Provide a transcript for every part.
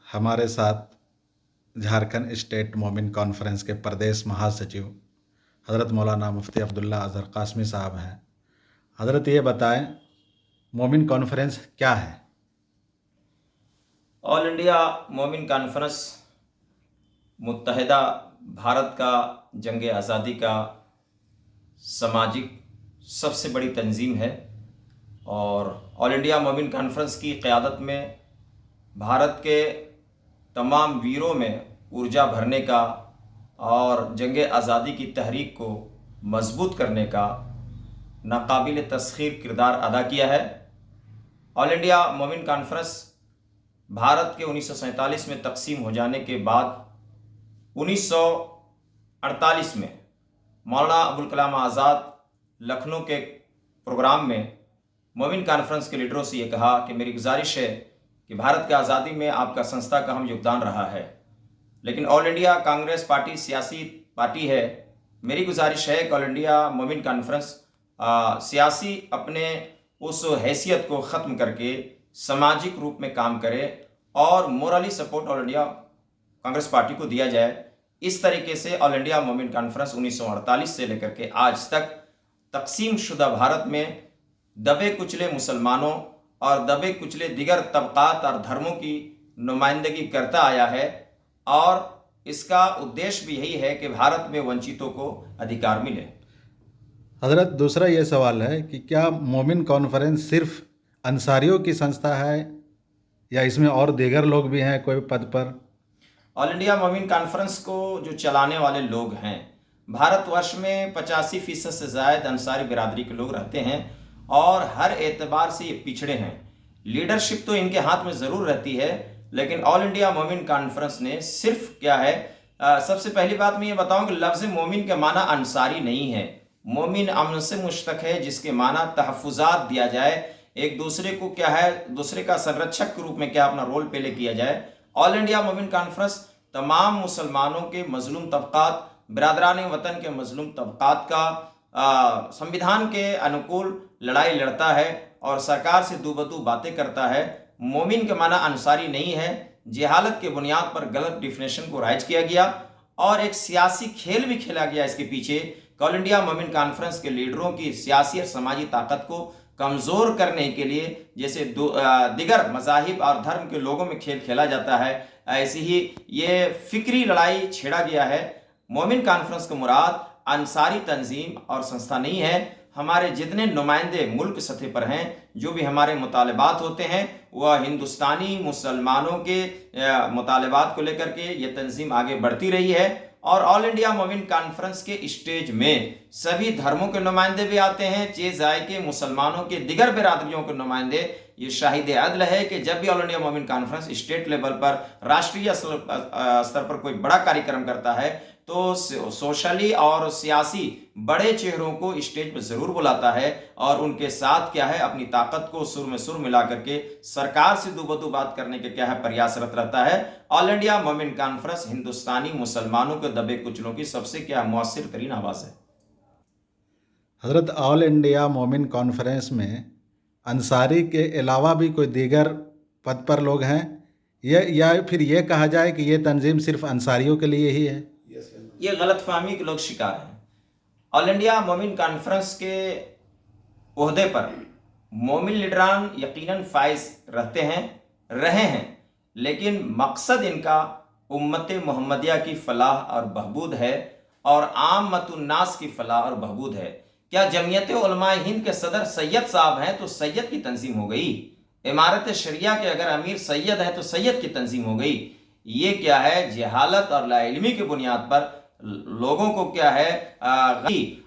ہمارے ساتھ جھارکھنڈ اسٹیٹ مومن کانفرنس کے پردیش مہاسچیو حضرت مولانا مفتی عبداللہ اظہر قاسمی صاحب ہیں۔ حضرت یہ بتائیں مومن کانفرنس کیا ہے؟ آل انڈیا مومن کانفرنس متحدہ بھارت کا جنگ آزادی کا سماجک سب سے بڑی تنظیم ہے، اور آل انڈیا مومن کانفرنس کی قیادت میں بھارت کے تمام ویروں میں ارجا بھرنے کا اور جنگ آزادی کی تحریک کو مضبوط کرنے کا ناقابل تسخیر کردار ادا کیا ہے۔ آل انڈیا مومن کانفرنس بھارت کے 1947 میں تقسیم ہو جانے کے بعد 1948 میں مولانا ابوالکلام آزاد لکھنؤ کے پروگرام میں مومن کانفرنس کے لیڈروں سے یہ کہا کہ میری گزارش ہے کہ بھارت کی آزادی میں آپ کا سنستھا کا اہم یوگدان رہا ہے، لیکن آل انڈیا کانگریس پارٹی سیاسی پارٹی ہے، میری گزارش ہے کہ آل انڈیا مومن کانفرنس سیاسی اپنے اس حیثیت کو ختم کر کے سماجک روپ میں کام کرے اور morally support all India Congress party کو دیا جائے۔ اس طریقے سے آل انڈیا مومن کانفرنس 1948 سے لے کر کے آج تک تقسیم شدہ بھارت میں دبے کچلے مسلمانوں اور دبے کچلے دیگر طبقات اور دھرموں کی نمائندگی کرتا آیا ہے، اور اس کا ادیش بھی یہی ہے کہ بھارت میں ونچتوں کو ادھیکار ملے۔ حضرت دوسرا یہ سوال ہے کہ کیا مومن کانفرنس صرف انصاریوں کی سنستھا ہے یا اس میں اور دیگر لوگ بھی ہیں کوئی پد پر؟ آل انڈیا مومن کانفرنس کو جو چلانے والے لوگ ہیں، بھارت ورش میں 85% سے زائد انصاری برادری کے لوگ رہتے ہیں، اور ہر اعتبار سے یہ پچھڑے ہیں۔ لیڈرشپ تو ان کے ہاتھ میں ضرور رہتی ہے، لیکن آل انڈیا مومن کانفرنس نے صرف کیا ہے، سب سے پہلی بات میں یہ بتاؤں کہ لفظ مومن کا معنی انصاری نہیں ہے۔ مومن امن سے مشتق ہے، جس کے معنی تحفظات دیا جائے، ایک دوسرے کو کیا ہے، دوسرے کا سنرکشک کے روپ میں کیا اپنا رول پلے کیا جائے۔ آل انڈیا مومن کانفرنس تمام مسلمانوں کے مظلوم طبقات، برادران وطن کے مظلوم طبقات کا سمویدھان کے انوکول لڑائی لڑتا ہے اور سرکار سے دو بدو باتیں کرتا ہے۔ مومن کے معنی انصاری نہیں ہے، جہالت کے بنیاد پر غلط ڈیفینیشن کو رائج کیا گیا، اور ایک سیاسی کھیل بھی کھیلا گیا اس کے پیچھے۔ آل انڈیا مومن کانفرنس کے لیڈروں کی سیاسی اور سماجی طاقت کو کمزور کرنے کے لیے جیسے دیگر مذاہب اور دھرم کے لوگوں میں کھیل کھیلا جاتا ہے، ایسی ہی یہ فکری لڑائی چھیڑا گیا ہے۔ مومن کانفرنس کا مراد انصاری تنظیم اور سنستھا نہیں ہے۔ ہمارے جتنے نمائندے ملک سطح پر ہیں، جو بھی ہمارے مطالبات ہوتے ہیں، وہ ہندوستانی مسلمانوں کے مطالبات کو لے کر کے یہ تنظیم آگے بڑھتی رہی ہے، اور آل انڈیا مومن کانفرنس کے اسٹیج میں سبھی دھرموں کے نمائندے بھی آتے ہیں، کے مسلمانوں کے دیگر برادریوں کے نمائندے۔ یہ شاہد عدل ہے کہ جب بھی آل انڈیا مومن کانفرنس اسٹیٹ لیول پر، راشٹریہ استر پر کوئی بڑا کاریہ کرم کرتا ہے تو سوشلی اور سیاسی بڑے چہروں کو اسٹیج پر ضرور بلاتا ہے، اور ان کے ساتھ کیا ہے اپنی طاقت کو سر میں سر ملا کر کے سرکار سے دو بدو بات کرنے کے کیا ہے پریاسرت رہتا ہے۔ آل انڈیا مومن کانفرنس ہندوستانی مسلمانوں کے دبے کچلوں کی سب سے کیا مؤثر ترین آواز ہے۔ حضرت آل انڈیا مومن کانفرنس میں انصاری کے علاوہ بھی کوئی دیگر پد پر لوگ ہیں، یا پھر یہ کہا جائے کہ یہ تنظیم صرف انصاریوں کے لیے ہی ہے؟ یہ غلط فہمی کے لوگ شکار ہیں۔ آل انڈیا مومن کانفرنس کے عہدے پر مومن لیڈران یقیناً فائز رہے ہیں، لیکن مقصد ان کا امت محمدیہ کی فلاح اور بہبود ہے، اور عامۃ الناس کی فلاح اور بہبود ہے۔ کیا جمعیت علماء ہند کے صدر سید صاحب ہیں تو سید کی تنظیم ہو گئی؟ امارت شریعہ کے اگر امیر سید ہے تو سید کی تنظیم ہو گئی؟ یہ کیا ہے، جہالت اور لا علمی کی بنیاد پر لوگوں کو کیا ہے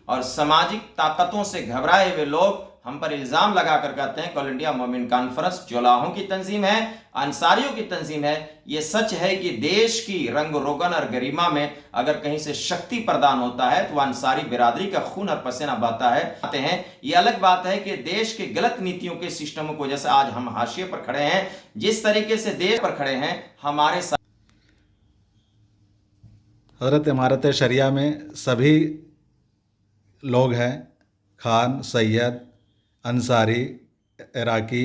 اور سماجک طاقتوں سے گھبرائے ہوئے لوگ ہم پر الزام لگا کر کہتے ہیں کہ آل انڈیا مومن کانفرنس جولاہوں کی تنظیم ہے، انصاریوں کی تنظیم ہے۔ یہ سچ ہے کہ دیش کی رنگ روگن اور گریما میں اگر کہیں سے شکتی پردان ہوتا ہے تو وہ انصاری برادری کا خون اور پسینہ بہتا ہے۔ یہ الگ بات ہے کہ دیش کے غلط نیتیوں کے سسٹموں کو، جیسے آج ہم حاشیے پر کھڑے ہیں، جس طریقے سے دیش پر کھڑے ہیں، ہمارے ساتھ حضرت امارت شریعہ میں سبھی لوگ ہیں، خان، سید، انصاری، عراقی،